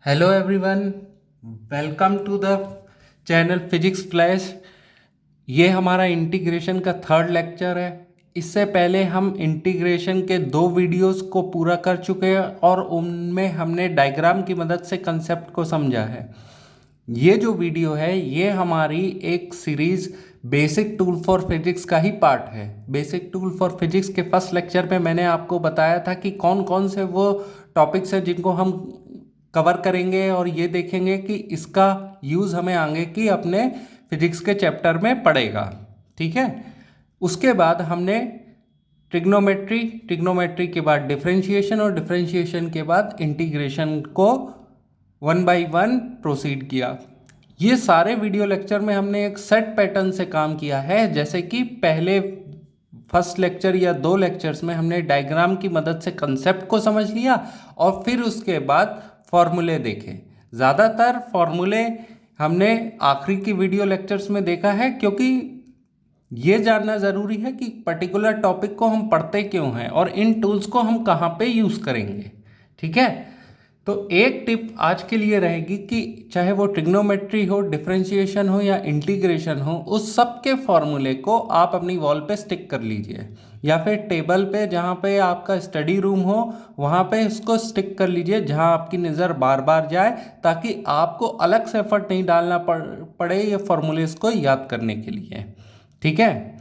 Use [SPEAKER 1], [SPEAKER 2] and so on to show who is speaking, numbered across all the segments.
[SPEAKER 1] Hello everyone, welcome to the channel physics flash. ये हमारा integration का थर्ड लेक्चर है। इससे पहले हम इंटीग्रेशन के दो वीडियोस को पूरा कर चुके हैं और उनमें हमने डायग्राम की मदद से कंसेप्ट को समझा है। ये जो वीडियो है ये हमारी एक series basic tool for physics का ही पार्ट है। बेसिक टूल फॉर फिजिक्स के फर्स्ट लेक्चर में मैंने आपको बताया था कि कौन कौन से वो टॉपिक्स हैं जिनको हम कवर करेंगे और ये देखेंगे कि इसका यूज़ हमें आगे की अपने फिजिक्स के चैप्टर में पड़ेगा। ठीक है, उसके बाद हमने ट्रिग्नोमेट्री के बाद डिफरेंशिएशन और डिफरेंशिएशन के बाद इंटीग्रेशन को वन बाय वन प्रोसीड किया। ये सारे वीडियो लेक्चर में हमने एक सेट पैटर्न से काम किया है। जैसे कि पहले फर्स्ट लेक्चर या दो लेक्चर्स में हमने डायग्राम की मदद से कंसेप्ट को समझ लिया और फिर उसके बाद फॉर्मूले देखे। ज़्यादातर फॉर्मूले हमने आखिरी की वीडियो लेक्चर्स में देखा है, क्योंकि ये जानना ज़रूरी है कि पर्टिकुलर टॉपिक को हम पढ़ते क्यों हैं और इन टूल्स को हम कहाँ पे यूज़ करेंगे। ठीक है, तो एक टिप आज के लिए रहेगी कि चाहे वो ट्रिग्नोमेट्री हो, डिफरेंशिएशन हो या इंटीग्रेशन हो, उस सब के फॉर्मूले को आप अपनी वॉल पे स्टिक कर लीजिए या फिर टेबल पे जहाँ पे आपका स्टडी रूम हो वहाँ पे इसको स्टिक कर लीजिए, जहाँ आपकी नज़र बार बार जाए, ताकि आपको अलग से एफर्ट नहीं डालना पड़े ये फॉर्मूलेस को याद करने के लिए। ठीक है,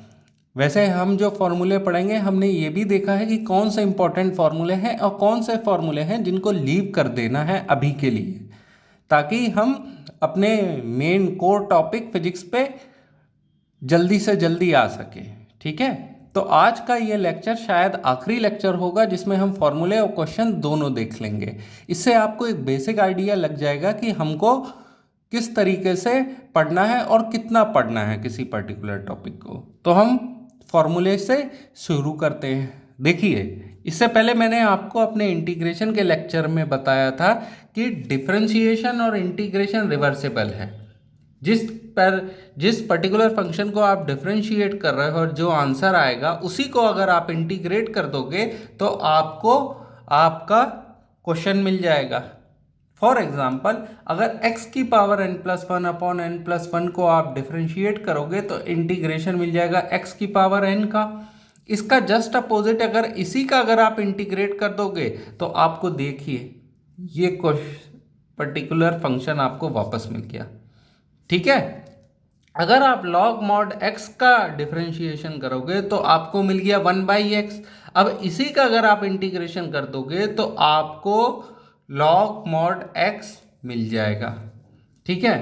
[SPEAKER 1] वैसे हम जो फॉर्मूले पढ़ेंगे हमने ये भी देखा है कि कौन से इंपॉर्टेंट फॉर्मूले हैं और कौन से फॉर्मूले हैं जिनको लीव कर देना है अभी के लिए, ताकि हम अपने मेन कोर टॉपिक फिजिक्स पे जल्दी से जल्दी आ सके। ठीक है, तो आज का ये लेक्चर शायद आखिरी लेक्चर होगा जिसमें हम फॉर्मूले और क्वेश्चन दोनों देख लेंगे। इससे आपको एक बेसिक आइडिया लग जाएगा कि हमको किस तरीके से पढ़ना है और कितना पढ़ना है किसी पर्टिकुलर टॉपिक को। तो हम फॉर्मूले से शुरू करते हैं। देखिए, इससे पहले मैंने आपको अपने इंटीग्रेशन के लेक्चर में बताया था कि डिफरेंशिएशन और इंटीग्रेशन रिवर्सिबल है। जिस पर्टिकुलर फंक्शन को आप डिफरेंशिएट कर रहे हो और जो आंसर आएगा उसी को अगर आप इंटीग्रेट कर दोगे तो आपको आपका क्वेश्चन मिल जाएगा। फॉर एग्जाम्पल, अगर x की पावर n+1 अपॉन n+1 को आप डिफरेंशिएट करोगे तो इंटीग्रेशन मिल जाएगा x की पावर n का। इसका जस्ट अपोजिट अगर इसी का अगर आप इंटीग्रेट कर दोगे तो आपको देखिए ये पर्टिकुलर फंक्शन आपको वापस मिल गया। ठीक है, अगर आप log mod x का डिफरेंशिएशन करोगे तो आपको मिल गया 1/x। अब इसी का अगर आप इंटीग्रेशन कर दोगे तो आपको log mod x मिल जाएगा। ठीक है,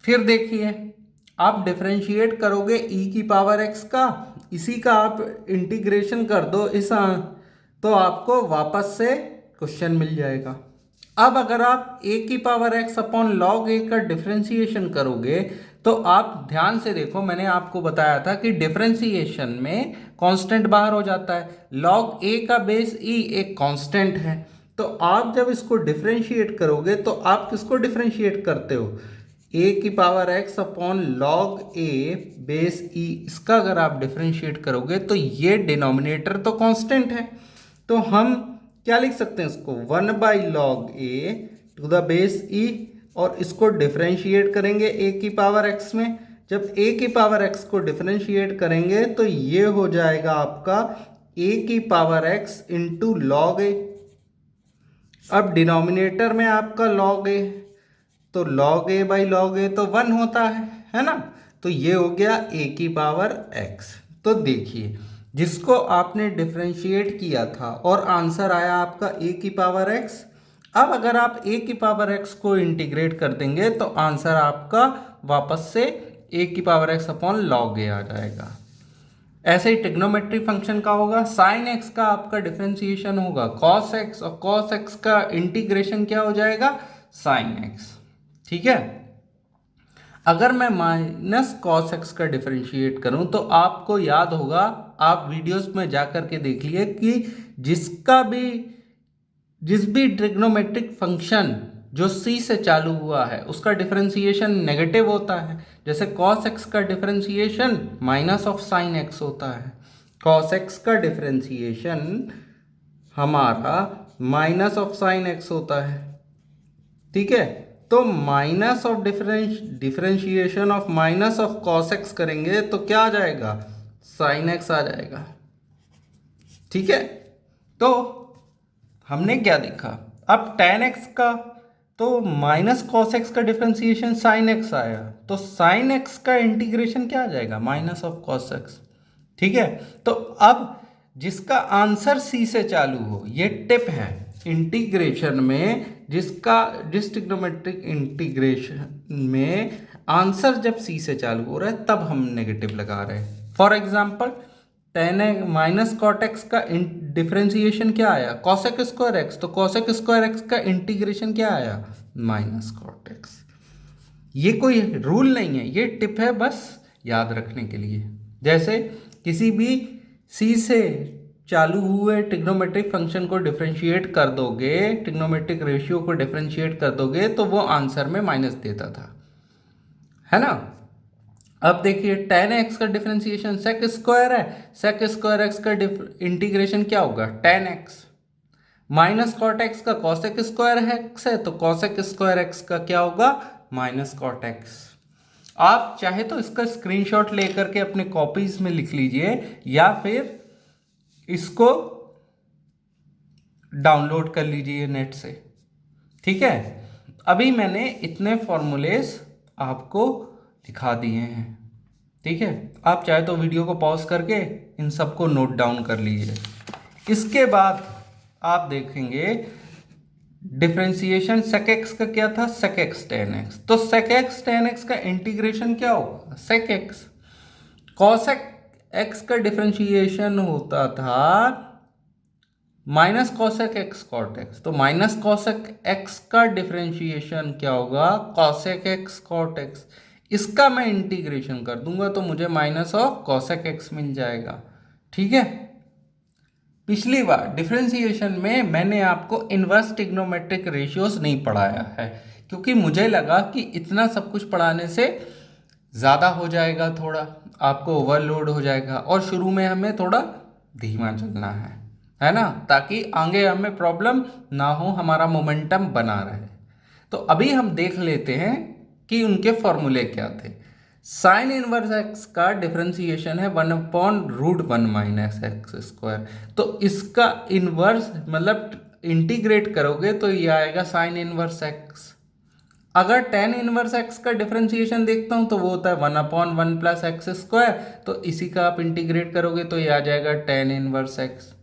[SPEAKER 1] फिर देखिए, आप डिफरेंशिएट करोगे e की पावर x का, इसी का आप इंटीग्रेशन कर दो तो आपको वापस से क्वेश्चन मिल जाएगा। अब अगर आप a की power x upon log a का डिफरेंशिएशन करोगे तो आप ध्यान से देखो, मैंने आपको बताया था कि डिफरेंशिएशन में कांस्टेंट बाहर हो जाता है। log a का बेस e एक कांस्टेंट है, तो आप जब इसको डिफरेंशिएट करोगे तो आप किसको डिफरेंशिएट करते हो? a की power x upon log a base e, इसका अगर आप डिफरेंशिएट करोगे तो ये डिनोमिनेटर तो कांस्टेंट है, तो हम क्या लिख सकते हैं इसको 1/log a to the base e, और इसको डिफरेंशिएट करेंगे a की पावर x में। जब a की पावर x को डिफरेंशिएट करेंगे तो ये हो जाएगा आपका a की power x into log a। अब डिनोमिनेटर में आपका log a, तो log a by log a तो 1 होता है ना, तो ये हो गया a की पावर x। तो देखिए, जिसको आपने डिफरेंशिएट किया था और आंसर आया आपका a की पावर x। अब अगर आप a की पावर x को इंटीग्रेट कर देंगे तो आंसर आपका वापस से a की power x upon log a आ जाएगा। ऐसे ही ट्रिग्नोमेट्री फंक्शन का होगा, साइन x का आपका डिफरेंशिएशन होगा cos x, और cos x का इंटीग्रेशन क्या हो जाएगा? Sine x। ठीक है, अगर मैं माइनस कॉस एक्स का डिफरेंशिएट करूं तो आपको याद होगा, आप वीडियोस में जा करके देख लिए कि जिस भी ट्रिग्नोमेट्रिक फंक्शन जो c से चालू हुआ है उसका डिफरेंशिएशन नेगेटिव होता है। जैसे cos x का differentiation minus of sine x होता है। cos x का डिफरेंशिएशन हमारा माइनस ऑफ साइन x होता है। ठीक है। तो minus of differentiation of minus of cos x करेंगे तो क्या आ जाएगा, साइन एक्स आ जाएगा। ठीक है। तो हमने क्या देखा, अब tan x का तो माइनस कॉस एक्स का डिफरेंशिएशन साइन एक्स आया, तो साइन एक्स का इंटीग्रेशन क्या आ जाएगा, माइनस ऑफ कॉस एक्स। ठीक है। तो अब जिसका आंसर सी से चालू हो, ये टिप है इंटीग्रेशन में, जिस ट्रिग्नोमेट्रिक इंटीग्रेशन में आंसर जब सी से चालू हो रहा है तब हम नेगेटिव लगा रहे हैं। For example then minus cot x का डिफरेंशिएशन क्या आया, कॉसेक स्क्वायर एक्स, तो कॉसेक स्क्वायर एक्स का इंटीग्रेशन क्या आया, माइनस कॉट एक्स। ये कोई रूल नहीं है, ये टिप है बस याद रखने के लिए। जैसे किसी भी सी से चालू हुए ट्रिग्नोमेट्रिक फंक्शन को डिफरेंशिएट कर दोगे, ट्रिग्नोमेट्रिक रेशियो को डिफरेंशिएट कर दोगे तो वो आंसर में माइनस देता था, है ना। अब देखिए tan x का डिफरेंशिएशन sec स्क्वायर है, sec स्क्वायर x का इंटीग्रेशन क्या होगा, tan x। Minus cot x का cosec स्क्वायर एक्स है, तो cosec स्क्वायर एक्स का क्या होगा, माइनस कॉट एक्स। आप चाहे तो इसका स्क्रीनशॉट लेकर के अपने कॉपीज में लिख लीजिए या फिर इसको डाउनलोड कर लीजिए नेट से। ठीक है। अभी मैंने इतने फॉर्मूलेज आपको दिखा दिए हैं। ठीक है। आप चाहे तो वीडियो को पॉज करके इन सबको नोट डाउन कर लीजिए। इसके बाद आप देखेंगे डिफरेंशिएशन sec x का क्या था, sec x tan x, तो sec x tan x का इंटीग्रेशन क्या होगा, sec x। cosec x का डिफरेंशिएशन होता था minus cosec x cot x, तो माइनस कॉसेक एक्स का डिफरेंशिएशन क्या होगा, कॉसेक एक्स कॉट एक्स। इसका मैं इंटीग्रेशन कर दूंगा तो मुझे माइनस ऑफ कॉसेक एक्स मिल जाएगा। ठीक है। पिछली बार डिफरेंशिएशन में मैंने आपको इनवर्स ट्रिग्नोमेट्रिक रेशियोज नहीं पढ़ाया है, क्योंकि मुझे लगा कि इतना सब कुछ पढ़ाने से ज़्यादा हो जाएगा, थोड़ा आपको ओवरलोड हो जाएगा, और शुरू में हमें थोड़ा धीमा चलना है ना, ताकि आगे हमें प्रॉब्लम ना हो, हमारा मोमेंटम बना रहे। तो अभी हम देख लेते हैं कि उनके फॉर्मूले क्या थे। साइन इनवर्स एक्स का डिफरेंशिएशन है 1/√1 माइनस एक्स स्क्वायर, तो इसका इनवर्स मतलब इंटीग्रेट करोगे तो ये आएगा साइन इनवर्स एक्स। अगर tan इनवर्स एक्स का डिफरेंशिएशन देखता हूं तो वो होता है 1/1 प्लस एक्स स्क्वायर, तो इसी का आप इंटीग्रेट करोगे तो ये आ जाएगा tan इनवर्स एक्स।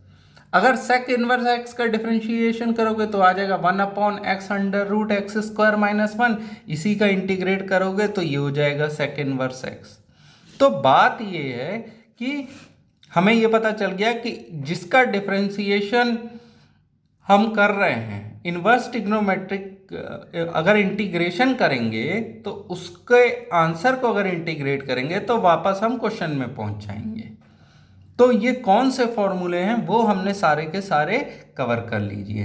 [SPEAKER 1] अगर sec इनवर्स एक्स का डिफरेंशिएशन करोगे तो आ जाएगा 1/x√x स्क्वायर माइनस 1, इसी का इंटीग्रेट करोगे तो ये हो जाएगा sec इनवर्स एक्स। तो बात ये है कि हमें ये पता चल गया कि जिसका डिफरेंशिएशन हम कर रहे हैं इनवर्स ट्रिग्नोमेट्रिक, अगर इंटीग्रेशन करेंगे तो उसके आंसर को अगर इंटीग्रेट करेंगे तो वापस हम क्वेश्चन में पहुंच जाएंगे। तो ये कौन से फॉर्मूले हैं वो हमने सारे के सारे कवर कर लीजिए।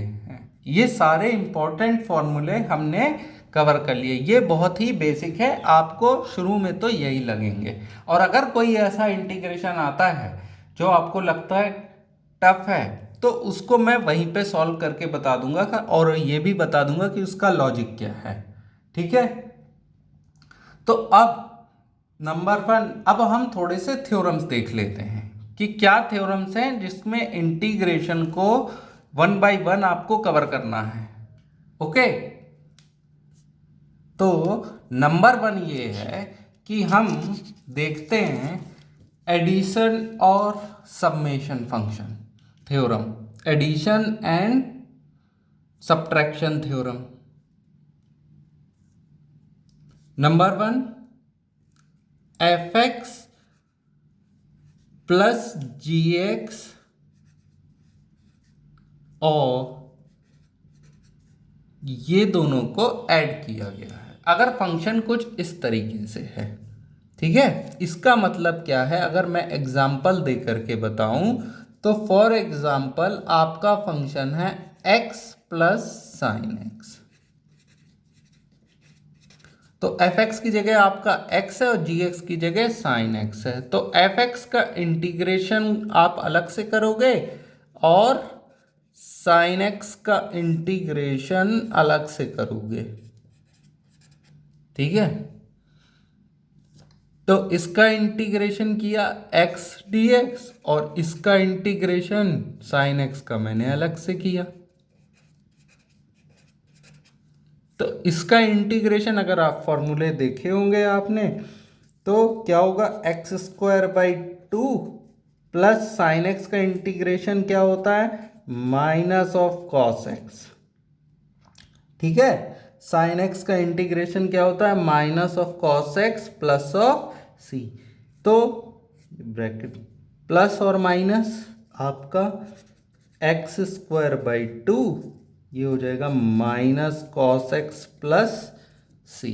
[SPEAKER 1] ये सारे इंपॉर्टेंट फॉर्मूले हमने कवर कर लिए। ये बहुत ही बेसिक है, आपको शुरू में तो यही लगेंगे, और अगर कोई ऐसा इंटीग्रेशन आता है जो आपको लगता है टफ है तो उसको मैं वहीं पे सॉल्व करके बता दूंगा, और ये भी बता दूंगा कि उसका लॉजिक क्या है। ठीक है। तो अब नंबर 1, अब हम थोड़े से थ्योरम्स देख लेते हैं कि क्या थ्योरम्स हैं जिसमें इंटीग्रेशन को 1 बाय 1 आपको कवर करना है। ओके। तो नंबर 1 ये है कि हम देखते हैं एडिशन और summation function theorem, addition and subtraction theorem. Number 1, fx plus gx और ये दोनों को ऐड किया गया है। अगर फंक्शन कुछ इस तरीके से है, ठीक है, इसका मतलब क्या है, अगर मैं एग्जाम्पल दे करके बताऊं तो फॉर एग्जाम्पल आपका फंक्शन है x प्लस साइन एक्स, तो fx की जगह आपका x है और gx की जगह साइन x है, तो fx का इंटीग्रेशन आप अलग से करोगे और साइन एक्स का इंटीग्रेशन अलग से करोगे, ठीक है। तो इसका इंटीग्रेशन किया x dx और इसका इंटीग्रेशन साइन x का मैंने अलग से किया। तो इसका इंटीग्रेशन अगर आप फॉर्मूले देखे होंगे आपने, तो क्या होगा, x square by 2 plus sign x का इंटीग्रेशन क्या होता है, माइनस ऑफ कॉस एक्स, ठीक है। साइन एक्स का इंटीग्रेशन क्या होता है, minus of cos x plus of c. तो ब्रैकेट प्लस और माइनस आपका एक्स स्क्वायर बाई 2, ये हो जाएगा minus cos x plus c.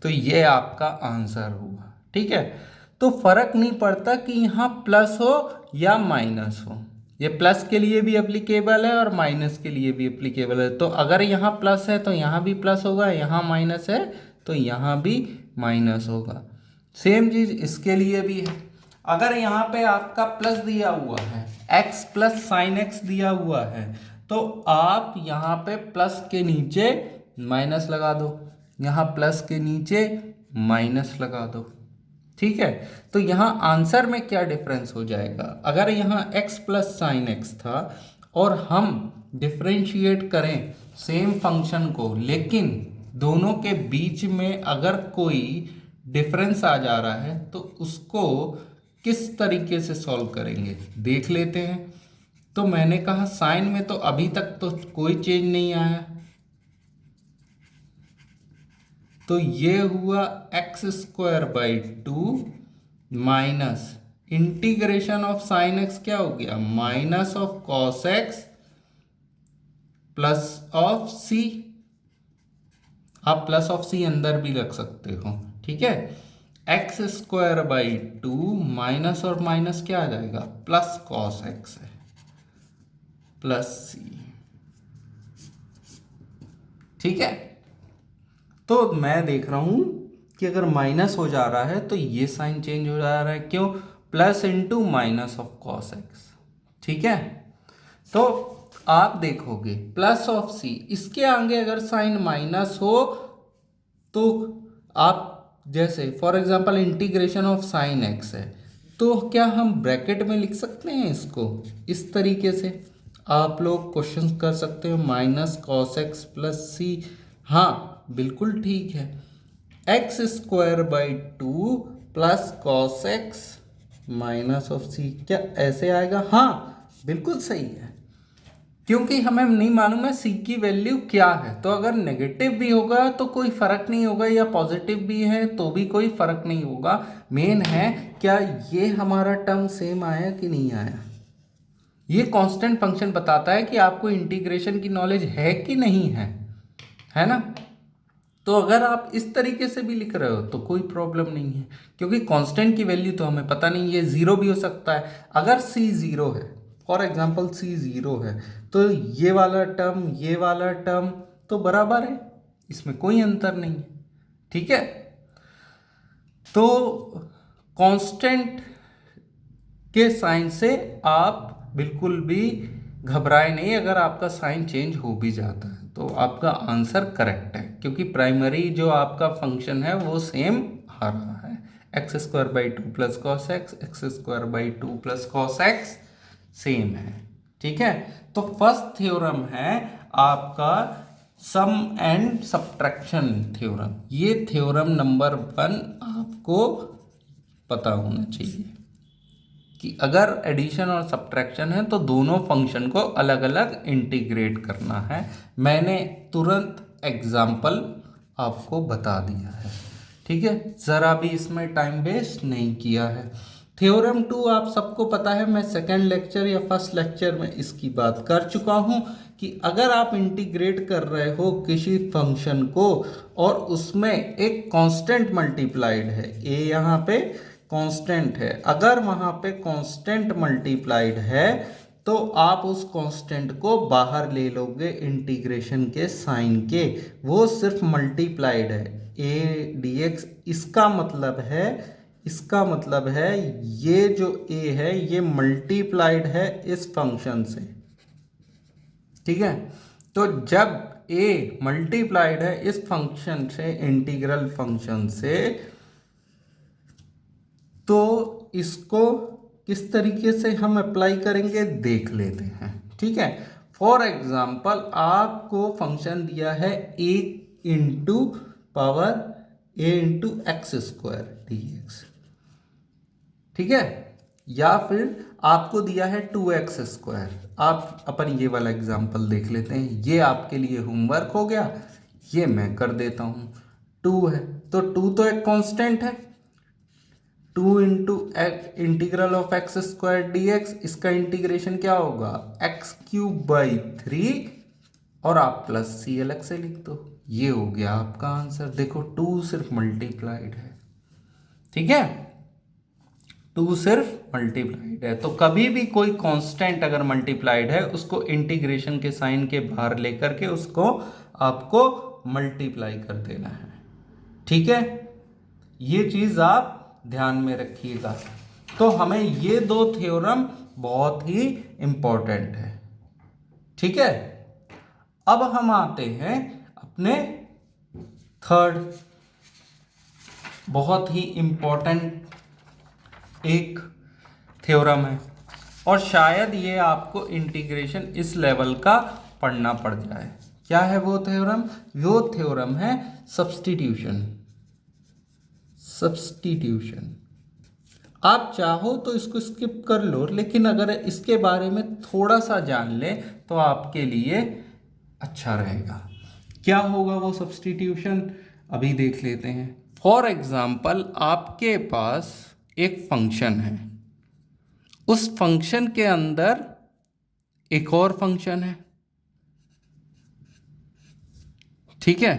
[SPEAKER 1] तो ये आपका आंसर हुआ, ठीक है। तो फर्क नहीं पड़ता कि यहाँ प्लस हो या माइनस हो, ये प्लस के लिए भी एप्लीकेबल है और माइनस के लिए भी एप्लीकेबल है। तो अगर यहाँ प्लस है तो यहाँ भी प्लस होगा, यहाँ माइनस है तो यहाँ भी माइनस होगा। सेम चीज इसके लिए भी है। अगर यहाँ पे आपका प्लस दिया हुआ है, x प्लस साइन एक्स दिया हुआ है, तो आप यहाँ पे प्लस के नीचे माइनस लगा दो, यहाँ प्लस के नीचे माइनस लगा दो, ठीक है। तो यहाँ आंसर में क्या डिफरेंस हो जाएगा, अगर यहाँ x प्लस साइन एक्स था और हम डिफरेंशिएट करें सेम फंक्शन को, लेकिन दोनों के बीच में अगर कोई डिफरेंस आ जा रहा है तो उसको किस तरीके से सॉल्व करेंगे देख लेते हैं। तो मैंने कहा साइन में तो अभी तक तो कोई चेंज नहीं आया, तो ये हुआ x square by 2 minus integration of sine x क्या हो गया, minus of cos x plus of c. आप प्लस ऑफ सी अंदर भी रख सकते हो, ठीक है। एक्स स्क्वायर बाई 2 माइनस और माइनस क्या आ जाएगा, प्लस कॉस एक्स है प्लस सी, ठीक है। तो मैं देख रहा हूं कि अगर माइनस हो जा रहा है तो ये साइन चेंज हो जा रहा है, क्यों, plus into minus of cos x, ठीक है। तो आप देखोगे प्लस ऑफ सी, इसके आगे अगर साइन माइनस हो तो आप जैसे for example integration of sine x है, तो क्या हम ब्रैकेट में लिख सकते हैं इसको इस तरीके से, आप लोग क्वेश्चन कर सकते हो minus cos x plus c. हाँ बिल्कुल ठीक है, x square by 2 plus cos x minus of c, क्या ऐसे आएगा, हाँ बिल्कुल सही है, क्योंकि हमें नहीं मालूम है सी की वैल्यू क्या है। तो अगर नेगेटिव भी होगा तो कोई फर्क नहीं होगा, या पॉजिटिव भी है तो भी कोई फर्क नहीं होगा। मेन है क्या ये हमारा टर्म सेम आया कि नहीं आया। ये कांस्टेंट फंक्शन बताता है कि आपको इंटीग्रेशन की नॉलेज है कि नहीं है ना। तो अगर आप इस तरीके से भी लिख रहे हो तो कोई प्रॉब्लम नहीं है, क्योंकि कांस्टेंट की वैल्यू तो हमें पता नहीं, ये जीरो भी हो सकता है। अगर c जीरो है, फॉर एग्जांपल c जीरो है, तो ये वाला टर्म तो बराबर है, इसमें कोई अंतर नहीं है, ठीक है। तो कांस्टेंट के साइन से आप बिल्कुल भी घबराए नहीं, अगर आपका साइन चेंज हो भी जाता है तो आपका आंसर करेक्ट है, क्योंकि प्राइमरी जो आपका फंक्शन है वो सेम आ रहा है, x square by 2 plus cos x square by 2 plus cos x same है, ठीक है। तो फर्स्ट थ्योरम है आपका सम एंड सब्ट्रैक्शन थ्योरम। ये थ्योरम नंबर 1 आपको पता होना चाहिए कि अगर एडिशन और सब्ट्रैक्शन है तो दोनों फंक्शन को अलग अलग इंटीग्रेट करना है। मैंने तुरंत एग्जाम्पल आपको बता दिया है, ठीक है, ज़रा भी इसमें टाइम वेस्ट नहीं किया है। थ्योरम 2 आप सबको पता है, मैं सेकेंड लेक्चर या फर्स्ट लेक्चर में इसकी बात कर चुका हूँ कि अगर आप इंटीग्रेट कर रहे हो किसी फंक्शन को और उसमें एक कांस्टेंट मल्टीप्लाइड है, ए यहाँ पे कांस्टेंट है, अगर वहाँ पे कांस्टेंट मल्टीप्लाइड है तो आप उस कांस्टेंट को बाहर ले लोगे इंटीग्रेशन के साइन के, वो सिर्फ मल्टीप्लाइड है, ए डी एक्स। इसका मतलब है ये जो ए है ये मल्टीप्लाइड है इस फंक्शन से, ठीक है। तो जब a मल्टीप्लाइड है इस फंक्शन से, इंटीग्रल फंक्शन से, तो इसको किस तरीके से हम अप्लाई करेंगे देख लेते हैं। ठीक है। फॉर एग्जाम्पल आपको फंक्शन दिया है a into power a into x square D x. ठीक है। या फिर आपको दिया है 2x स्क्वायर। आप अपन ये वाला एग्जाम्पल देख लेते हैं, ये आपके लिए होमवर्क हो गया, ये मैं कर देता हूँ। 2 है तो 2 तो एक कांस्टेंट है, 2 into integral of x square D x, इसका इंटीग्रेशन क्या होगा एक्स क्यूब बाई 3 और आप प्लस सी एल एक्स से लिख दो। ये हो गया आपका आंसर। देखो 2 सिर्फ मल्टीप्लाइड है। ठीक है, 2 सिर्फ मल्टीप्लाइड है। तो कभी भी कोई कांस्टेंट अगर मल्टीप्लाइड है उसको इंटीग्रेशन के साइन के बाहर लेकर के उसको आपको मल्टीप्लाई कर देना है। ठीक है, ये चीज आप ध्यान में रखिएगा। तो हमें ये दो थ्योरम बहुत ही इंपॉर्टेंट है। ठीक है, अब हम आते हैं अपने थर्ड, बहुत ही इंपॉर्टेंट एक थ्योरम है, और शायद ये आपको इंटीग्रेशन इस लेवल का पढ़ना पड़ जाए। क्या है वो थ्योरम? वो थ्योरम है सब्स्टिट्यूशन। सब्स्टिट्यूशन आप चाहो तो इसको स्किप कर लो, लेकिन अगर इसके बारे में थोड़ा सा जान ले तो आपके लिए अच्छा रहेगा। क्या होगा वो सब्स्टिट्यूशन, अभी देख लेते हैं। फॉर एग्जाम्पल आपके पास एक फंक्शन है, उस फंक्शन के अंदर एक और फंक्शन है। ठीक है,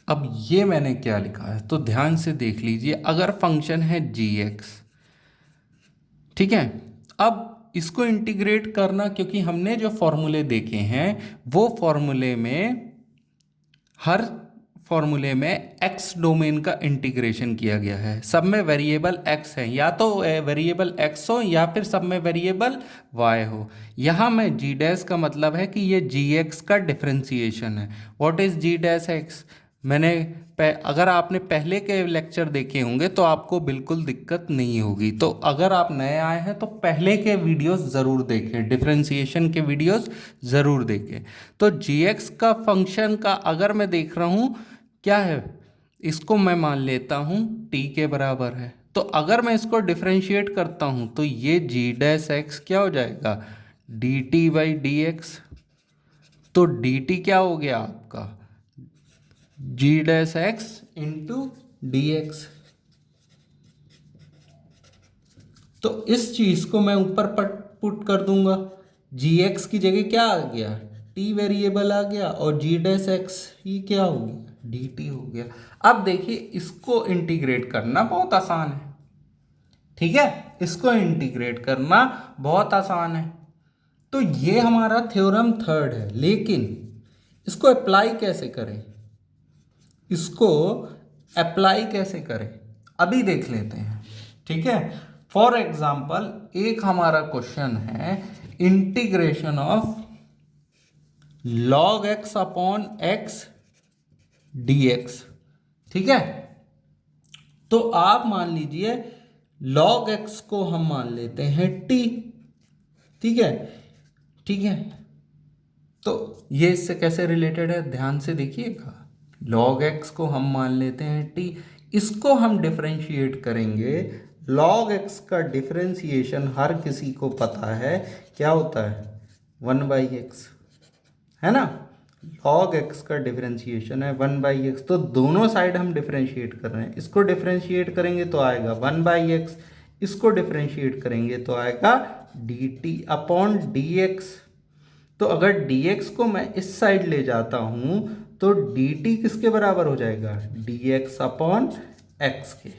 [SPEAKER 1] अब ये मैंने क्या लिखा है तो ध्यान से देख लीजिए। अगर फंक्शन है gx, ठीक है, अब इसको इंटीग्रेट करना, क्योंकि हमने जो फॉर्मूले देखे हैं वो फॉर्मूले में, हर फॉर्मूले में x डोमेन का इंटीग्रेशन किया गया है। सब में वेरिएबल x है, या तो वेरिएबल x हो या फिर सब में वेरिएबल y हो। यहाँ में g डैश का मतलब है कि ये gx का डिफरेंशिएशन है। What is g dash x? मैंने अगर आपने पहले के लेक्चर देखे होंगे तो आपको बिल्कुल दिक्कत नहीं होगी। तो अगर आप नए आए हैं तो पहले के वीडियोस ज़रूर देखें, डिफरेंशिएशन के वीडियोस ज़रूर देखें। तो gx का फंक्शन का अगर मैं देख रहा हूँ क्या है, इसको मैं मान लेता हूँ t के बराबर है। तो अगर मैं इसको डिफरेंशिएट करता हूँ तो ये g डैश एक्स क्या हो जाएगा dt बाई डी एक्स। तो dt क्या हो गया आपका g dash x into D x. तो इस चीज को मैं ऊपर पुट कर दूंगा, gx की जगह क्या आ गया t वेरिएबल आ गया, और g डैश एक्स ही क्या हो गया dt हो गया। अब देखिए इसको इंटीग्रेट करना बहुत आसान है। ठीक है, इसको इंटीग्रेट करना बहुत आसान है। तो ये हमारा थ्योरम थर्ड है, लेकिन इसको अप्लाई कैसे करें, इसको अप्लाई कैसे करें अभी देख लेते हैं। ठीक है, फॉर एग्जाम्पल एक हमारा क्वेश्चन है integration of log x upon x dx। ठीक है, तो आप मान लीजिए log x को हम मान लेते हैं t। ठीक है, ठीक है, तो ये इससे कैसे रिलेटेड है ध्यान से देखिएगा। log x को हम मान लेते हैं t, इसको हम डिफरेंशिएट करेंगे। log x का डिफरेंशिएशन हर किसी को पता है क्या होता है 1/x, है ना। log x का डिफरेंशिएशन है 1/x, तो दोनों साइड हम डिफरेंशिएट कर रहे हैं। इसको डिफरेंशिएट करेंगे तो आएगा 1/x, इसको डिफरेंशिएट करेंगे तो आएगा dt अपॉन dx। तो अगर dx को मैं इस साइड ले जाता हूं तो dt किसके बराबर हो जाएगा dx अपॉन x के।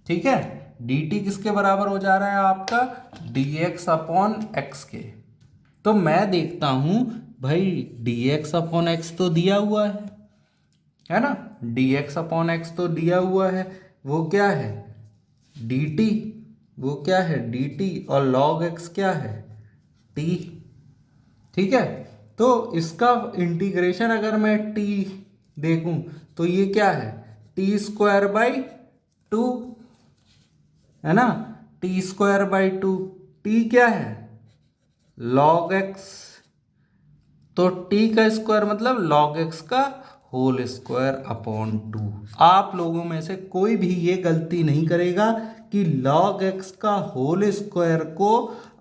[SPEAKER 1] ठीक है, dt किसके बराबर हो जा रहा है आपका dx अपॉन x के। तो मैं देखता हूं भाई dx अपॉन x तो दिया हुआ है ना, dx अपॉन x तो दिया हुआ है, वो क्या है dt। वो क्या है dt और log x क्या है t। ठीक है, तो इसका इंटीग्रेशन अगर मैं t देखूं तो ये क्या है टी स्क्वायर बाई 2 है ना, टी स्क्वायर बाई 2। टी क्या है log x, तो t का स्क्वायर मतलब log x का होल स्क्वायर अपॉन 2। आप लोगों में से कोई भी ये गलती नहीं करेगा कि log x का होल स्क्वायर को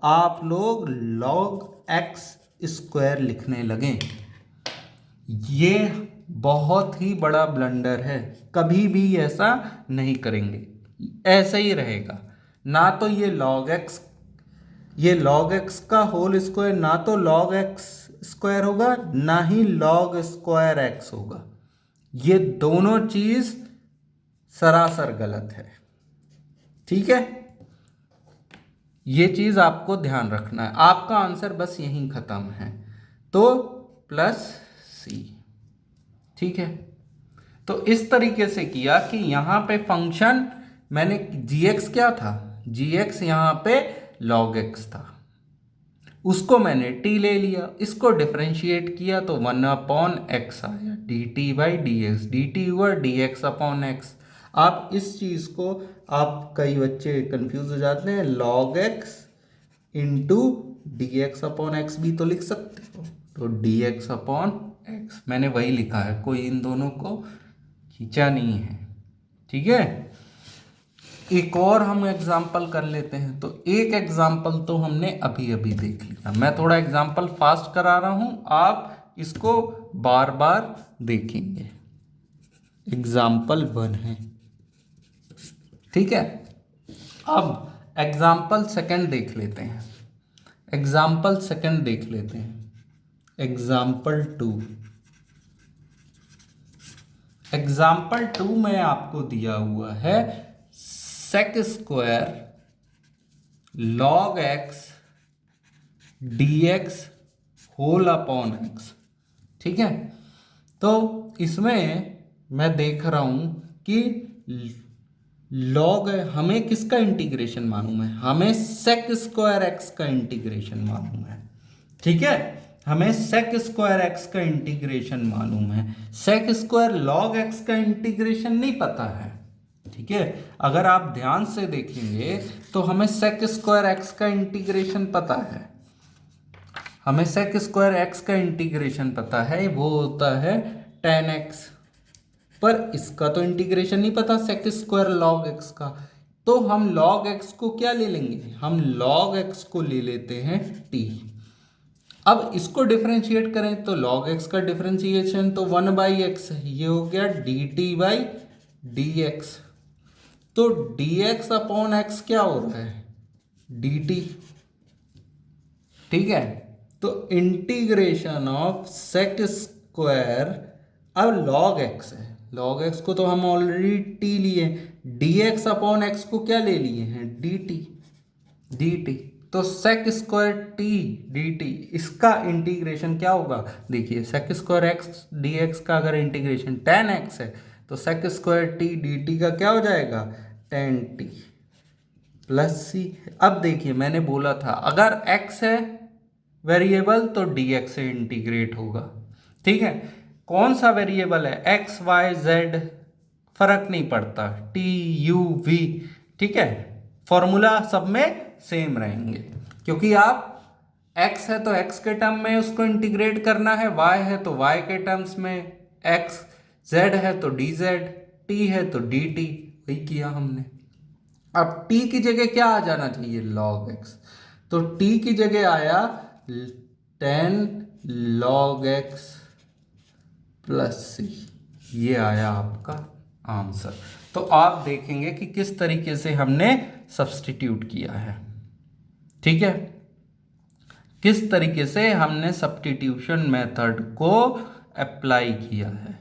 [SPEAKER 1] आप लोग log x स्क्वायर लिखने लगें। ये बहुत ही बड़ा ब्लंडर है, कभी भी ऐसा नहीं करेंगे, ऐसा ही रहेगा। ना तो ये log x का होल स्क्वायर ना तो log x स्क्वायर होगा ना ही log स्क्वायर x होगा, ये दोनों चीज सरासर गलत है। ठीक है, ये चीज आपको ध्यान रखना है, आपका आंसर बस यहीं खत्म है, तो प्लस सी। ठीक है, तो इस तरीके से किया कि यहां पे फंक्शन मैंने gx क्या था, gx यहां पे log x था, उसको मैंने t ले लिया, इसको डिफरेंशिएट किया तो 1/x आया, dt by d x, d T हुआ dx अपॉन x। आप इस चीज को, आप कई बच्चे कंफ्यूज हो जाते हैं, log x into D x upon x भी तो लिख सकते हो, तो dx अपॉन x मैंने वही लिखा है, कोई इन दोनों को खींचा नहीं है। ठीक है, एक और हम एग्जाम्पल कर लेते हैं। तो एक एग्जाम्पल तो हमने अभी अभी देख लिया, मैं थोड़ा एग्जाम्पल फास्ट करा रहा हूं, आप इसको बार बार देखेंगे। एग्जाम्पल 1 है, ठीक है। अब एग्जाम्पल सेकंड देख लेते हैं, एग्जाम्पल सेकंड देख लेते हैं, एग्जाम्पल 2। एग्जाम्पल 2 में आपको दिया हुआ है sec square log x dx whole upon x। ठीक है, तो इसमें मैं देख रहा हूं कि log हमें किसका इंटीग्रेशन मालूम है, हमें सेक स्क्वायर x का इंटीग्रेशन मालूम है। ठीक है, हमें सेक स्क्वायर x का इंटीग्रेशन मालूम है, सेक स्क्वायर log x का इंटीग्रेशन नहीं पता है। ठीक है, अगर आप ध्यान से देखेंगे तो हमें सेक स्क्वायर x का इंटीग्रेशन पता है, हमें सेक स्क्वायर x का इंटीग्रेशन पता है, वो होता है tan x, पर इसका तो इंटीग्रेशन नहीं पता सेक स्क्वायर log x का। तो हम log x को क्या ले लेंगे, हम log x को ले लेते हैं t। अब इसको डिफरेंशिएट करें तो log x का डिफरेंशिएशन तो 1/x है, ये हो गया dt बाई dx। तो dx अपॉन x क्या हो रहा है dt। ठीक है, तो इंटीग्रेशन ऑफ सेक स्क्वायर, अब log x है, log x को तो हम ऑलरेडी t लिए, dx अपॉन x को क्या ले लिए हैं dt। तो सेक स्क्वायर t dt, इसका इंटीग्रेशन क्या होगा, देखिए सेक स्क्वायर x dx का अगर इंटीग्रेशन tan x है तो सेक स्क्वायर t dt का क्या हो जाएगा tan t प्लस सी। अब देखिए मैंने बोला था अगर x है वेरिएबल तो dx से इंटीग्रेट होगा। ठीक है, कौन सा वेरिएबल है, x y z फर्क नहीं पड़ता, t u v। ठीक है, फॉर्मूला सब में सेम रहेंगे, क्योंकि आप x है तो x के टर्म में उसको इंटीग्रेट करना है, y है तो y के टर्म्स में x, z है तो dz, t है तो dt, वही किया हमने। अब t की जगह क्या आ जाना चाहिए log x, तो t की जगह आया tan log x प्लस सी, ये आया आपका आंसर। तो आप देखेंगे कि किस तरीके से हमने सब्स्टिट्यूट किया है। ठीक है, किस तरीके से हमने सब्स्टिट्यूशन मेथड को अप्लाई किया है।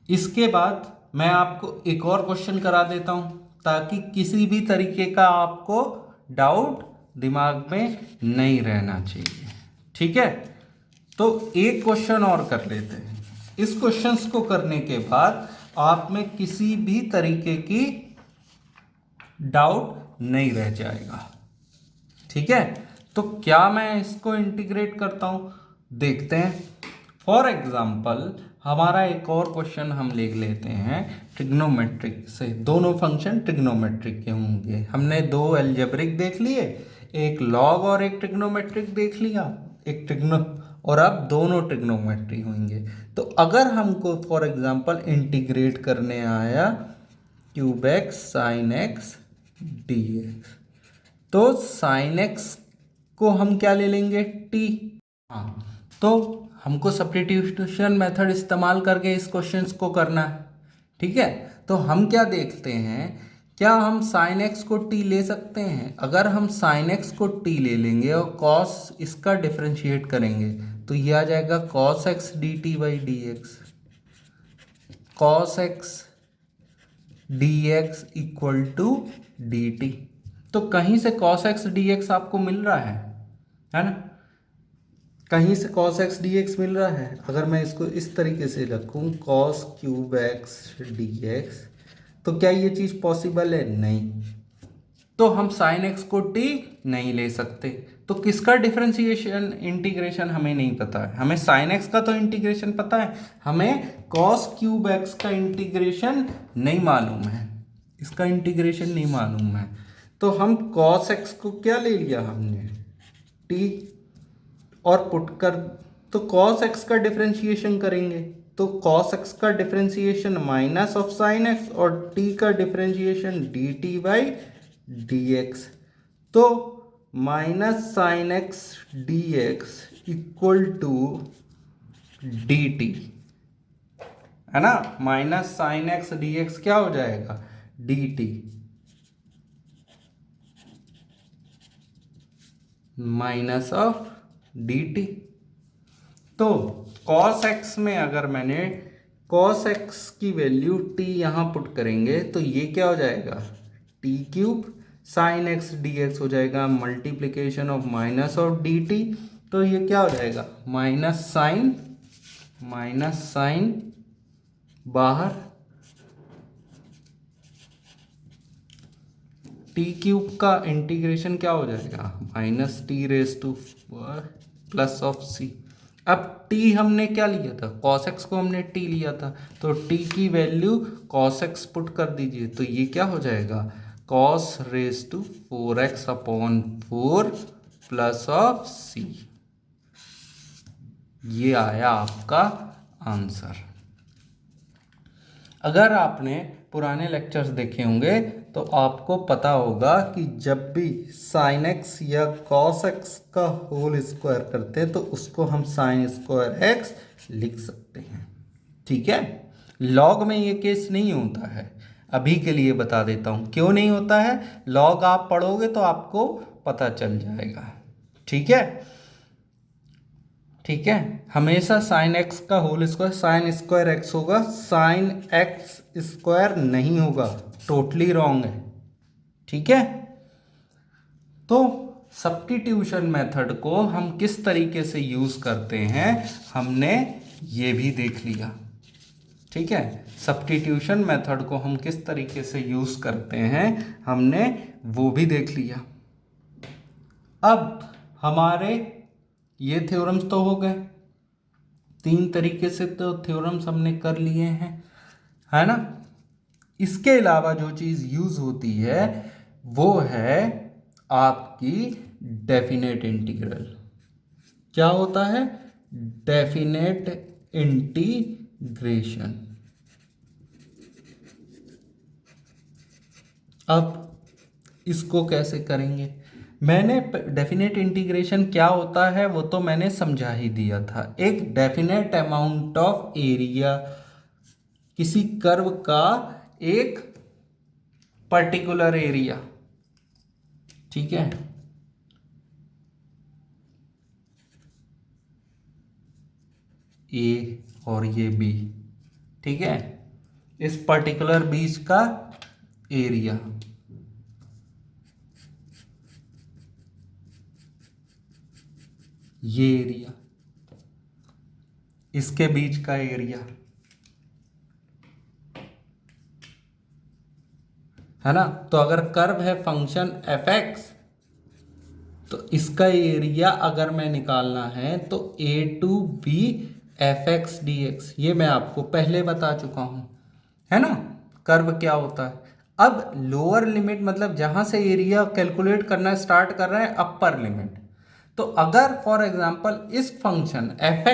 [SPEAKER 1] इसके बाद मैं आपको एक और क्वेश्चन करा देता हूं ताकि किसी भी तरीके का आपको डाउट दिमाग में नहीं रहना चाहिए। ठीक है, तो एक क्वेश्चन और कर लेते हैं, इस क्वेश्चंस को करने के बाद आप में किसी भी तरीके की डाउट नहीं रह जाएगा। ठीक है, तो क्या मैं इसको इंटीग्रेट करता हूँ, देखते हैं। फॉर एग्जाम्पल हमारा एक और क्वेश्चन हम लिख लेते हैं ट्रिग्नोमेट्रिक से। दोनों फंक्शन ट्रिग्नोमेट्रिक के होंगे। हमने दो एल्जेब्रिक देख लिए, एक लॉग और एक ट्रिग्नोमेट्रिक देख लिया, एक ट्रिग्नो, और अब दोनों ट्रिग्नोमेट्री होंगे। तो अगर हमको फॉर एग्जांपल इंटीग्रेट करने आया cube x sine x d x, तो साइन एक्स को हम क्या ले लेंगे, टी। हाँ, तो हमको सब्स्टिट्यूशन मेथड इस्तेमाल करके इस क्वेश्चन को करना है। ठीक है, तो हम क्या देखते हैं, क्या हम साइन एक्स को टी ले सकते हैं? अगर हम साइन एक्स को टी ले लेंगे और कॉस इसका डिफरेंशिएट करेंगे तो ये आ जाएगा cos x d t by d x. Cos x d x equal to d t. तो कहीं से कॉस एक्स डी एक्स आपको मिल रहा है ना, कहीं से cos x dx मिल रहा है। अगर मैं इसको इस तरीके से रखूँ cos क्यूब एक्स dx, तो क्या ये चीज़ पॉसिबल है? नहीं। तो हम sin x को t नहीं ले सकते। तो किसका डिफरेंशिएशन इंटीग्रेशन हमें नहीं पता है। हमें sin x का तो इंटीग्रेशन पता है, हमें cos क्यूब x का इंटीग्रेशन नहीं मालूम है, इसका इंटीग्रेशन नहीं मालूम है। तो हम cos x को क्या ले लिया हमने, t, और पुट कर, तो cos x का डिफरेंशिएशन करेंगे तो cos x का differentiation minus of sine x और t का differentiation dt by d x. तो minus sine x dx equal to dt है ना, माइनस साइन x dx क्या हो जाएगा, dt माइनस ऑफ dt। तो cos x में अगर मैंने cos x की वैल्यू t यहाँ पुट करेंगे तो ये क्या हो जाएगा, t cube sine x dx हो जाएगा multiplication of minus of dt। तो ये क्या हो जाएगा, माइनस साइन बाहर, टी क्यूब का इंटीग्रेशन क्या हो जाएगा, minus t raise to plus of c. अब t हमने क्या लिया था, cos x को हमने t लिया था, तो t की वैल्यू cos x पुट कर दीजिए तो ये क्या हो जाएगा, cos raise to 4x upon 4 plus of c। ये आया आपका आंसर। अगर आपने पुराने लेक्चर्स देखे होंगे तो आपको पता होगा कि जब भी साइन एक्स या कॉस एक्स का होल स्क्वायर करते हैं तो उसको हम साइन स्क्वायर एक्स लिख सकते हैं। ठीक है, लॉग में ये केस नहीं होता है, अभी के लिए बता देता हूँ क्यों नहीं होता है। लॉग आप पढ़ोगे तो आपको पता चल जाएगा। ठीक है, ठीक है, हमेशा साइन एक्स का whole square sine square x होगा, साइन एक्स स्क्वायर नहीं होगा, टोटली रॉन्ग है। ठीक है, तो सब्स्टिट्यूशन मेथड को हम किस तरीके से यूज करते हैं हमने ये भी देख लिया। ठीक है, सब्स्टिट्यूशन मेथड को हम किस तरीके से यूज करते हैं हमने वो भी देख लिया। अब हमारे ये थ्योरम्स तो हो गए, 3 तरीके से तो थ्योरम्स हमने कर लिए हैं, है ना। इसके अलावा जो चीज़ यूज होती है वो है आपकी डेफिनेट इंटीग्रल। क्या होता है, डेफिनेट इंटीग्रेशन। अब इसको कैसे करेंगे, मैंने डेफिनेट इंटीग्रेशन क्या होता है वो तो मैंने समझा ही दिया था। एक डेफिनेट अमाउंट ऑफ एरिया, किसी कर्व का एक पर्टिकुलर एरिया, ठीक है, ए और ये बी, ठीक है, इस पर्टिकुलर बीच का एरिया, ये एरिया, इसके बीच का एरिया, है ना। तो अगर कर्व है फंक्शन एफ एक्स, तो इसका एरिया अगर मैं निकालना है तो a to b f x d x, ये मैं आपको पहले बता चुका हूं, है ना। कर्व क्या होता है। अब लोअर लिमिट मतलब जहां से एरिया कैलकुलेट करना स्टार्ट कर रहे हैं अपर लिमिट। तो अगर फॉर एग्जांपल इस फंक्शन एफ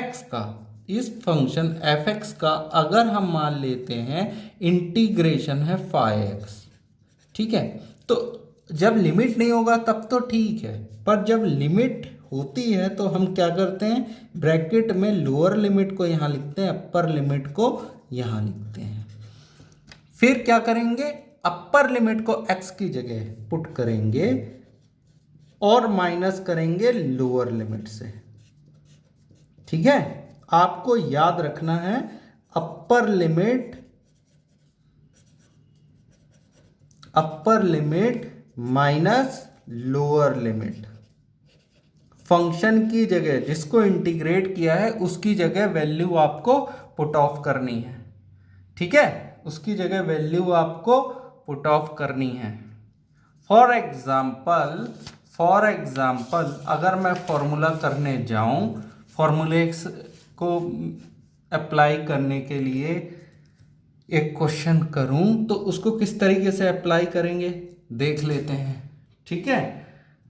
[SPEAKER 1] एक्स का अगर हम मान लेते हैं इंटीग्रेशन है फाई एक्स, ठीक है। तो जब लिमिट नहीं होगा तब तो ठीक है, पर जब लिमिट होती है तो हम क्या करते हैं, ब्रैकेट में लोअर लिमिट को यहाँ लिखते हैं, अपर लिमिट को यहाँ लिखते हैं। फिर क्या करेंगे, अपर लिमिट को x की जगह पुट करेंगे और माइनस करेंगे लोअर लिमिट से, ठीक है। आपको याद रखना है upper limit minus lower limit. Function की जगह जिसको इंटीग्रेट किया है उसकी जगह वैल्यू आपको पुट ऑफ करनी है, ठीक है। उसकी जगह वैल्यू आपको पुट ऑफ करनी है। फॉर एग्जाम्पल अगर मैं फॉर्मूला करने जाऊं, फॉर्मूले को अप्लाई करने के लिए एक क्वेश्चन करूं तो उसको किस तरीके से अप्लाई करेंगे देख लेते हैं, ठीक है।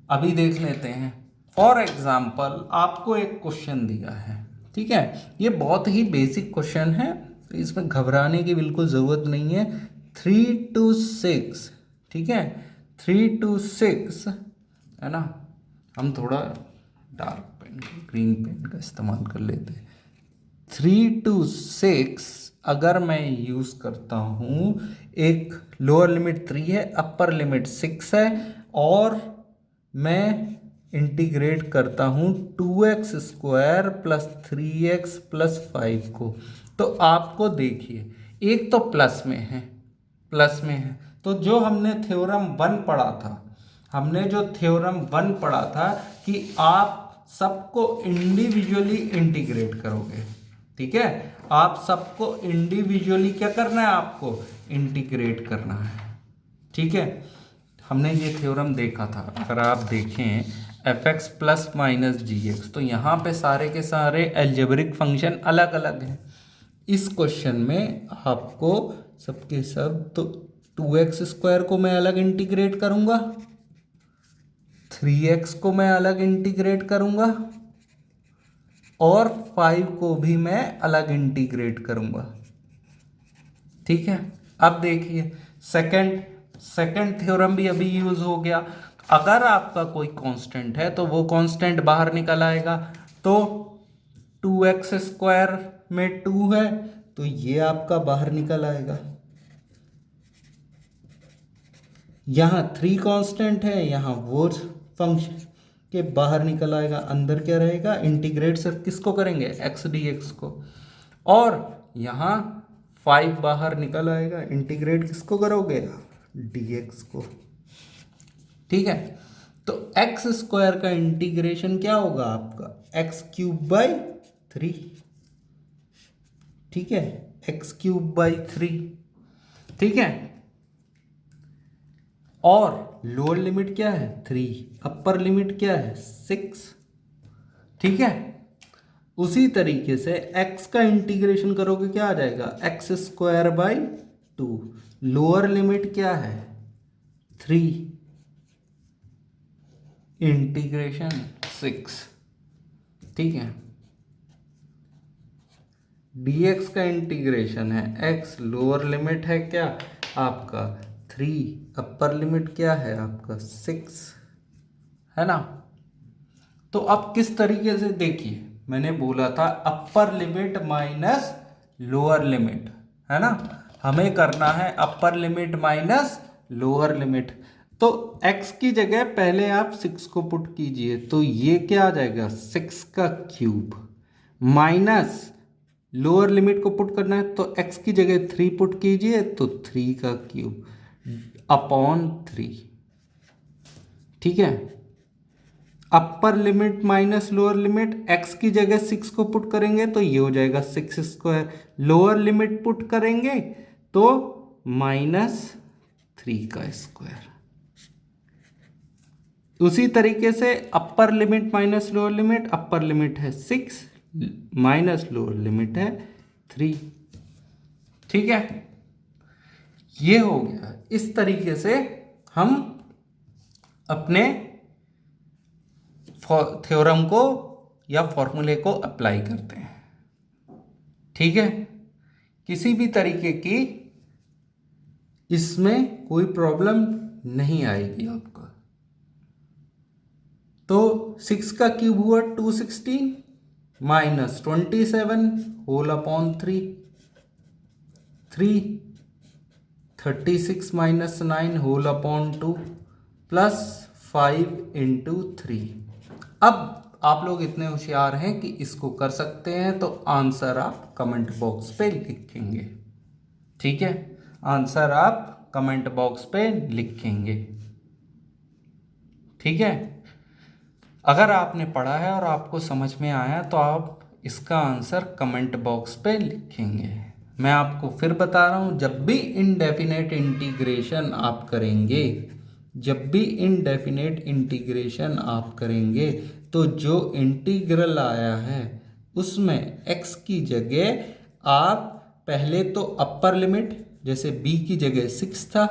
[SPEAKER 1] अभी देख लेते हैं। फॉर एग्जाम्पल आपको एक क्वेश्चन दिया है, ठीक है। ये बहुत ही बेसिक क्वेश्चन है, इसमें घबराने की बिल्कुल ज़रूरत नहीं है। 3 to 6, ठीक है, 3 to 6 है ना। हम थोड़ा डार्क पेन ग्रीन पेन का इस्तेमाल कर लेते हैं। 3 to 6 अगर मैं यूज़ करता हूँ, एक लोअर लिमिट 3 है, अपर लिमिट 6 है, और मैं इंटीग्रेट करता हूँ 2x square plus 3x plus 5 को, तो आपको देखिए एक तो प्लस में है, तो जो हमने थ्योरम 1 पढ़ा था कि आप सबको इंडिविजुअली इंटीग्रेट करोगे, ठीक है। आप सबको इंडिविजुअली क्या करना है, आपको इंटीग्रेट करना है, ठीक है। हमने ये थ्योरम देखा था, अगर आप देखें एफ एक्स प्लस माइनस जी एक्स, तो यहाँ पे सारे के सारे एल्जेब्रिक फंक्शन अलग अलग हैं। इस क्वेश्चन में आपको सबके सब तो 2x स्क्वायर को मैं अलग इंटीग्रेट करूँगा, 3x को मैं अलग इंटीग्रेट करूँगा, और 5 को भी मैं अलग इंटीग्रेट करूँगा, ठीक है। अब देखिए सेकंड थ्योरम भी अभी यूज हो गया। अगर आपका कोई कांस्टेंट है तो वो कांस्टेंट बाहर निकल आएगा, तो 2x स्क्वायर में 2 है तो ये आपका बाहर निकल आएगा। यहाँ 3 कांस्टेंट है, यहाँ वो फंक्शन के बाहर निकल आएगा। अंदर क्या रहेगा, इंटीग्रेट सिर्फ किसको करेंगे, x dx को, और यहाँ 5 बाहर निकल आएगा, इंटीग्रेट किसको करोगे, dx को, ठीक है। तो x स्क्वायर का इंटीग्रेशन क्या होगा आपका, x क्यूब बाई 3, ठीक है, x क्यूब बाई 3, ठीक है। और लोअर लिमिट क्या है 3, अपर लिमिट क्या है 6, ठीक है। उसी तरीके से x का इंटीग्रेशन करोगे क्या आ जाएगा, x square by 2, lower limit क्या है 3, इंटीग्रेशन 6, ठीक है। dx का इंटीग्रेशन है x, लोअर लिमिट है क्या आपका 3, अपर लिमिट क्या है आपका 6, है ना। तो अब किस तरीके से, देखिए मैंने बोला था upper limit minus lower limit, है ना। हमें करना है upper limit minus lower limit. तो x की जगह पहले आप 6 को पुट कीजिए, तो ये क्या आ जाएगा 6 का क्यूब, माइनस लोअर लिमिट को पुट करना है तो x की जगह 3 पुट कीजिए, तो 3 का क्यूब अपॉन 3, ठीक है। Upper limit minus lower limit, x की जगह 6 को पुट करेंगे तो ये हो जाएगा 6 स्क्वायर, लोअर लिमिट पुट करेंगे तो माइनस 3 का स्क्वायर। उसी तरीके से upper limit minus lower limit, upper limit है 6 माइनस लोअर लिमिट है 3। ठीक है, ये हो गया। इस तरीके से हम अपने थ्योरम को या फॉर्मूले को अप्लाई करते हैं। ठीक है, किसी भी तरीके की इसमें कोई प्रॉब्लम नहीं आएगी आपका। तो 6 का क्यूब हुआ 260 minus 27 whole upon 3, 36 minus 9 whole upon 2 plus 5 into 3। अब आप लोग इतने होशियार हैं कि इसको कर सकते हैं, तो आंसर आप कमेंट बॉक्स पे लिखेंगे। ठीक है, आंसर आप कमेंट बॉक्स पे लिखेंगे। ठीक है, अगर आपने पढ़ा है और आपको समझ में आया तो आप इसका आंसर कमेंट बॉक्स पे लिखेंगे। मैं आपको फिर बता रहा हूँ, जब भी इनडेफिनेट इंटीग्रेशन आप करेंगे, जब भी इनडेफिनेट इंटीग्रेशन आप करेंगे, तो जो इंटीग्रल आया है उसमें x की जगह आप पहले तो अपर लिमिट, जैसे b की जगह 6 था,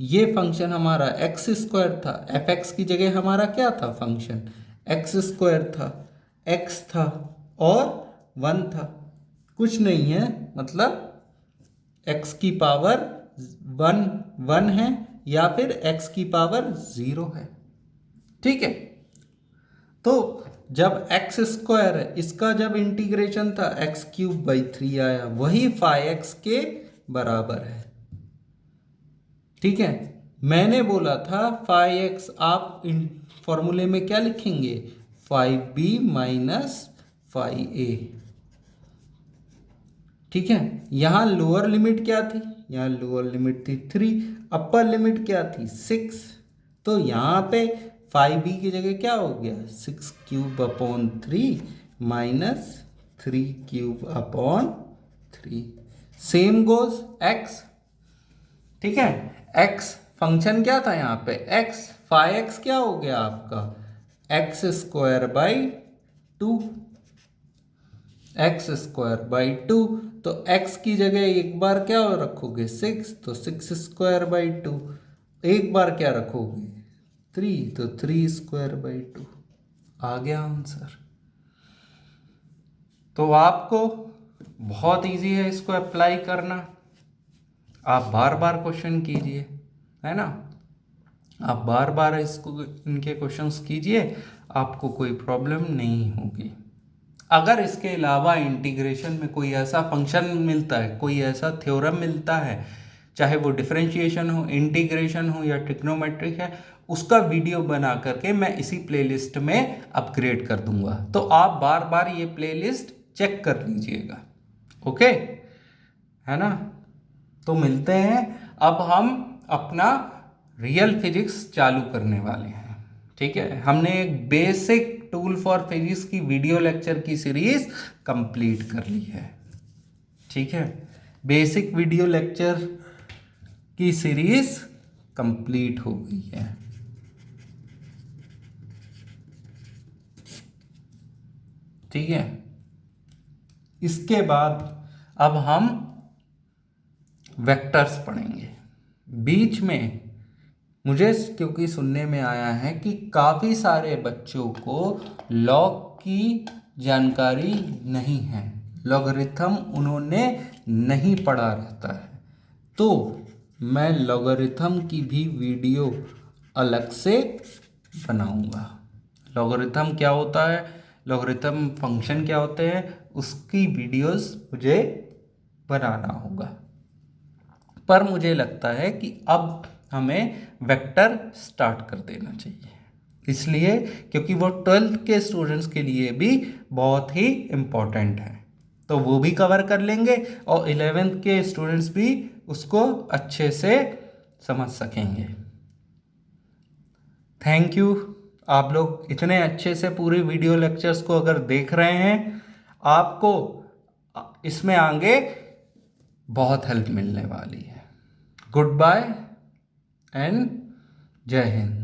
[SPEAKER 1] ये फंक्शन हमारा एक्स स्क्वायर था, fx की जगह हमारा क्या था फंक्शन एक्स स्क्वायर था, x था और 1 था, कुछ नहीं है, मतलब x की पावर 1 है या फिर x की पावर 0 है। ठीक है, तो जब एक्स स्क्वायर है, इसका जब इंटीग्रेशन था एक्स क्यूब बाई 3 आया, वही 5x के बराबर है। ठीक है, मैंने बोला था 5x आप इन फॉर्मूले में क्या लिखेंगे 5b माइनस 5a। ठीक है, यहां लोअर लिमिट क्या थी, यहां लोअर लिमिट थी 3, अपर लिमिट क्या थी 6, तो यहां पे 5b की जगह क्या हो गया 6 cube upon 3 minus 3 cube upon 3। Same goes x। ठीक है, x फंक्शन क्या था यहाँ पे x, 5x क्या हो गया आपका x square by 2, x square by 2, तो x की जगह एक बार क्या रखोगे 6, तो 6 स्क्वायर बाई 2, एक बार क्या रखोगे 3, तो 3 स्क्वायर बाई 2। आ गया आंसर। तो आपको बहुत इजी है इसको अप्लाई करना। आप बार बार क्वेश्चन कीजिए, है ना, आप बार बार इसको इनके क्वेश्चंस कीजिए, आपको कोई प्रॉब्लम नहीं होगी। अगर इसके अलावा इंटीग्रेशन में कोई ऐसा फंक्शन मिलता है, कोई ऐसा थ्योरम मिलता है, चाहे वो डिफरेंशिएशन हो, इंटीग्रेशन हो या ट्रिग्नोमेट्रिक है, उसका वीडियो बना करके मैं इसी प्लेलिस्ट में अपग्रेड कर दूंगा। तो आप बार बार ये प्लेलिस्ट चेक कर लीजिएगा। ओके, है ना। तो मिलते हैं, अब हम अपना रियल फिजिक्स चालू करने वाले हैं। ठीक है, हमने एक बेसिक टूल फॉर फिजिक्स की वीडियो लेक्चर की सीरीज कंप्लीट कर ली है। ठीक है, बेसिक वीडियो लेक्चर की सीरीज कंप्लीट हो गई है। ठीक है, इसके बाद अब हम वेक्टर्स पढ़ेंगे। बीच में मुझे क्योंकि सुनने में आया है कि काफ़ी सारे बच्चों को लॉग की जानकारी नहीं है, लॉगरिथम उन्होंने नहीं पढ़ा रहता है, तो मैं लॉगरिथम की भी वीडियो अलग से बनाऊंगा। लॉगरिथम क्या होता है, लॉगरिथम फंक्शन क्या होते हैं, उसकी वीडियोस मुझे बनाना होगा। पर मुझे लगता है कि अब हमें वेक्टर स्टार्ट कर देना चाहिए, इसलिए क्योंकि वो 12th के स्टूडेंट्स के लिए भी बहुत ही इम्पोर्टेंट है, तो वो भी कवर कर लेंगे और 11th के स्टूडेंट्स भी उसको अच्छे से समझ सकेंगे। Thank you. आप लोग इतने अच्छे से पूरी वीडियो लेक्चर्स को अगर देख रहे हैं, आपको इसमें आगे बहुत हेल्प मिलने वाली है। Good bye. एंड जय हिंद।